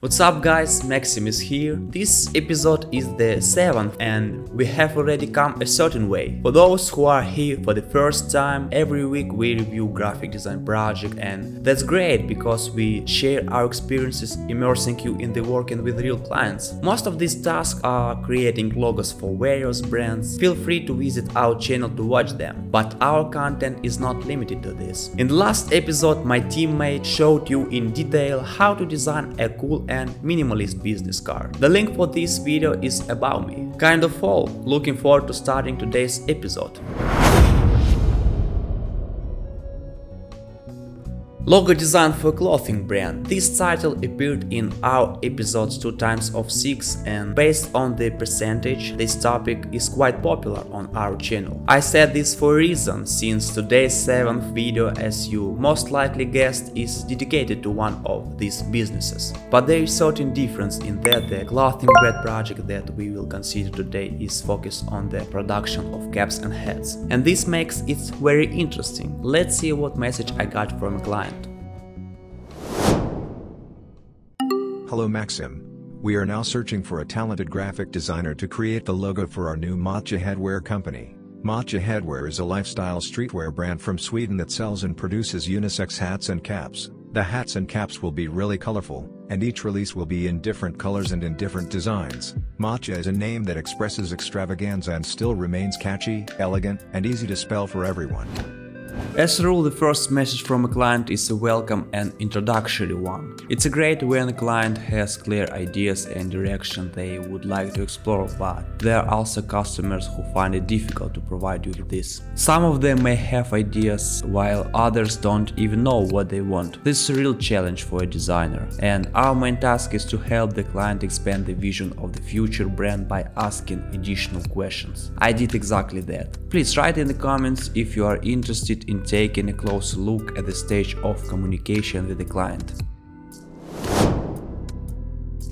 What's up guys, Maxim is here. This episode is the 7th and we have already come a certain way. For those who are here for the first time, every week we review graphic design project, and that's great because we share our experiences immersing you in the working with real clients. Most of these tasks are creating logos for various brands. Feel free to visit our channel to watch them, but our content is not limited to this. In the last episode my teammate showed you in detail how to design a cool and minimalist business card. The link for this video is above me. Kind of all. Looking forward to starting today's episode. Logo design for clothing brand. This title appeared in our episodes 2 times of 6, and based on the percentage, this topic is quite popular on our channel. I said this for a reason, since today's 7th video, as you most likely guessed, is dedicated to one of these businesses. But there is certain difference in that the clothing brand project that we will consider today is focused on the production of caps and hats. And this makes it very interesting. Let's see what message I got from a client. Hello Maxim. We are now searching for a talented graphic designer to create the logo for our new Mottcha Headwear company. Mottcha Headwear is a lifestyle streetwear brand from Sweden that sells and produces unisex hats and caps. The hats and caps will be really colorful, and each release will be in different colors and in different designs. Mottcha is a name that expresses extravaganza and still remains catchy, elegant, and easy to spell for everyone. As a rule, the first message from a client is a welcome and introductory one. It's great when a client has clear ideas and direction they would like to explore, but there are also customers who find it difficult to provide you with this. Some of them may have ideas, while others don't even know what they want. This is a real challenge for a designer, and our main task is to help the client expand the vision of the future brand by asking additional questions. I did exactly that. Please write in the comments if you are interested in taking a closer look at the stage of communication with the client.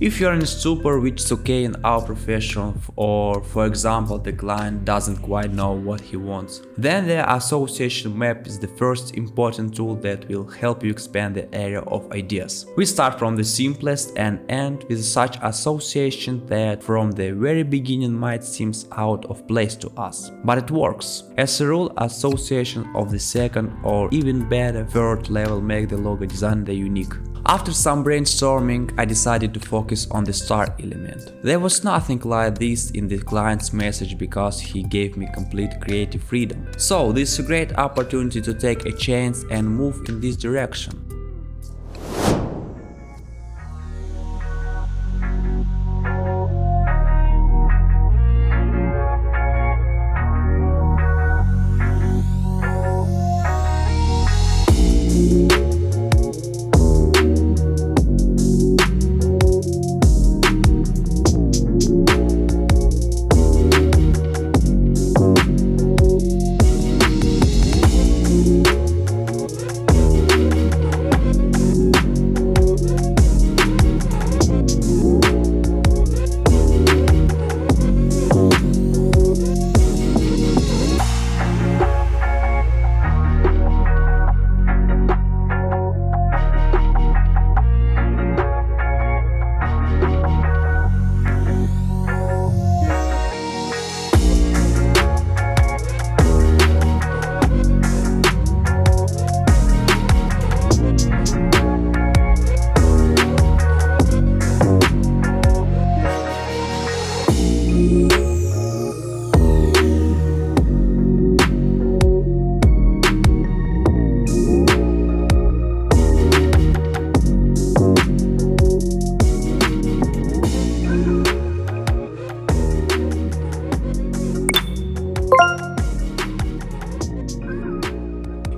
If you're in a stupor, which is okay in our profession, or for example the client doesn't quite know what he wants, then the association map is the first important tool that will help you expand the area of ideas. We start from the simplest and end with such association that from the very beginning might seem out of place to us, but it works. As a rule, association of the second or even better third level make the logo design the unique. After some brainstorming, I decided to focus on the star element. There was nothing like this in the client's message because he gave me complete creative freedom. So this is a great opportunity to take a chance and move in this direction.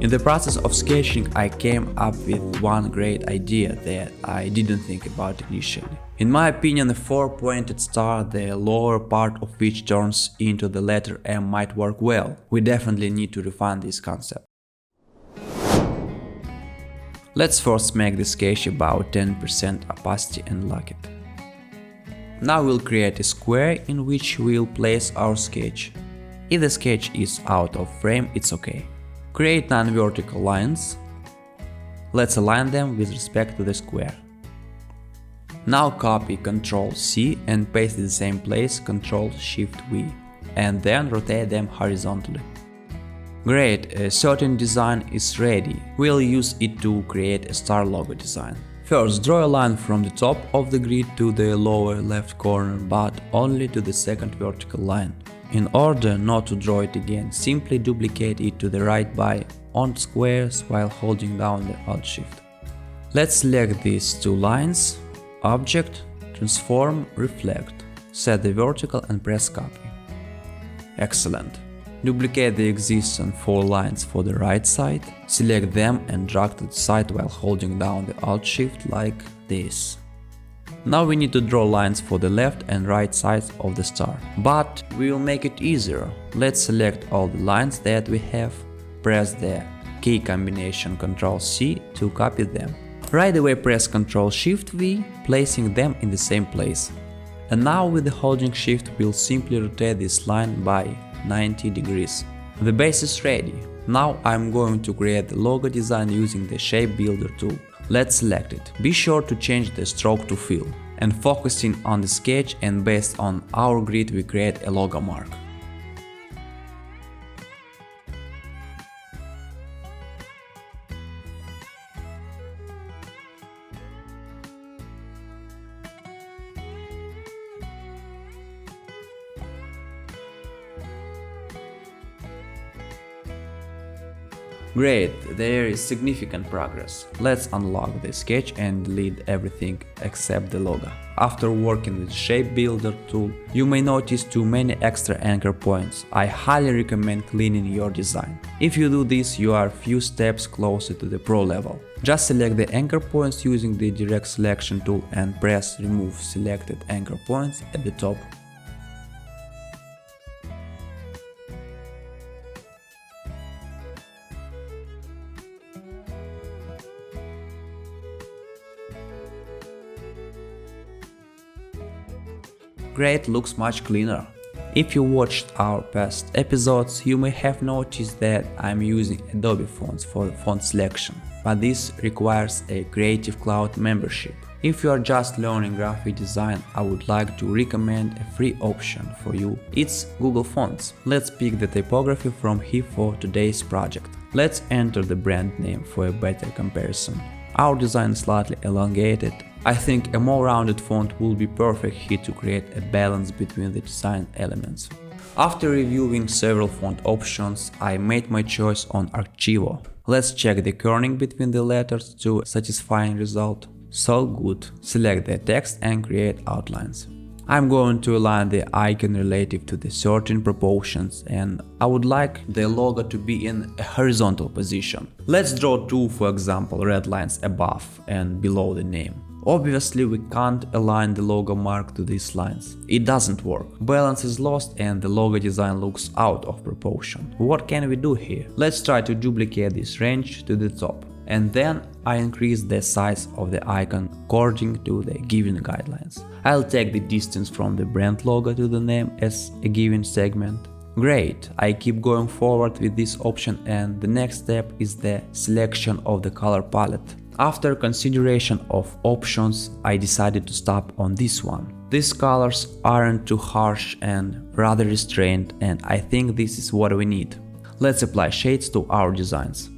In the process of sketching, I came up with one great idea that I didn't think about initially. In my opinion, a 4-pointed star, the lower part of which turns into the letter M, might work well. We definitely need to refine this concept. Let's first make the sketch about 10% opacity and lock it. Now we'll create a square in which we'll place our sketch. If the sketch is out of frame, it's okay. Create non-vertical lines. Let's align them with respect to the square. Now copy Ctrl+C and paste in the same place Ctrl+Shift+V, and then rotate them horizontally. Great, a certain design is ready. We'll use it to create a star logo design. First, draw a line from the top of the grid to the lower left corner, but only to the second vertical line. In order not to draw it again, simply duplicate it to the right by on squares while holding down the Alt-Shift. Let's select these two lines, Object, Transform, Reflect, set the vertical and press Copy. Excellent. Duplicate the existing 4 lines for the right side, select them and drag to the side while holding down the Alt-Shift like this. Now we need to draw lines for the left and right sides of the star. But we will make it easier. Let's select all the lines that we have, press the key combination Ctrl+C to copy them. Right away press Ctrl+Shift+V, placing them in the same place. And now with the holding Shift we'll simply rotate this line by 90 degrees. The base is ready. Now I'm going to create the logo design using the Shape Builder tool. Let's select it. Be sure to change the stroke to fill. And focusing on the sketch, and based on our grid we create a logo mark. Great, there is significant progress. Let's unlock the sketch and delete everything except the logo. After working with Shape Builder tool, you may notice too many extra anchor points. I highly recommend cleaning your design. If you do this, you are a few steps closer to the pro level. Just select the anchor points using the direct selection tool and press Remove selected anchor points at the top. Great, looks much cleaner. If you watched our past episodes, you may have noticed that I'm using Adobe fonts for the font selection, but this requires a Creative Cloud membership. If you are just learning graphic design, I would like to recommend a free option for you. It's Google Fonts. Let's pick the typography from here for today's project. Let's enter the brand name for a better comparison. Our design is slightly elongated. I think a more rounded font will be perfect here to create a balance between the design elements. After reviewing several font options, I made my choice on Archivo. Let's check the kerning between the letters to a satisfying result. So good. Select the text and create outlines. I'm going to align the icon relative to the certain proportions, and I would like the logo to be in a horizontal position. Let's draw 2, for example, red lines above and below the name. Obviously we can't align the logo mark to these lines. It doesn't work. Balance is lost and the logo design looks out of proportion. What can we do here? Let's try to duplicate this range to the top. And then I increase the size of the icon according to the given guidelines. I'll take the distance from the brand logo to the name as a given segment. Great, I keep going forward with this option, and the next step is the selection of the color palette. After consideration of options, I decided to stop on this one. These colors aren't too harsh and rather restrained, and I think this is what we need. Let's apply shades to our designs.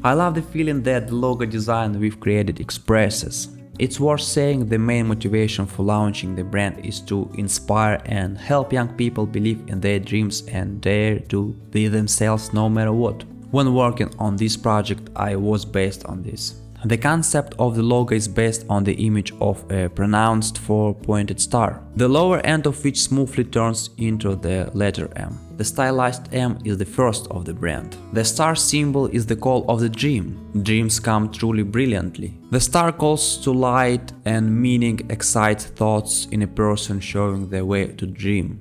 I love the feeling that the logo design we've created expresses. It's worth saying the main motivation for launching the brand is to inspire and help young people believe in their dreams and dare to be themselves no matter what. When working on this project, I was based on this. The concept of the logo is based on the image of a pronounced 4-pointed star, the lower end of which smoothly turns into the letter M. The stylized M is the first of the brand. The star symbol is the call of the dream. Dreams come truly brilliantly. The star calls to light, and meaning excites thoughts in a person, showing the way to dream.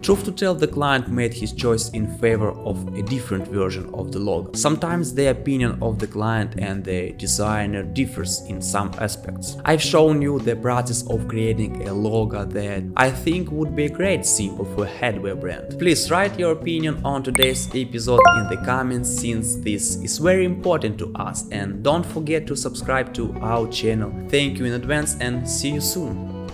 Truth to tell, the client made his choice in favor of a different version of the logo. Sometimes the opinion of the client and the designer differs in some aspects. I've shown you the process of creating a logo that I think would be a great symbol for a headwear brand. Please write your opinion on today's episode in the comments, since this is very important to us, and don't forget to subscribe to our channel. Thank you in advance and see you soon.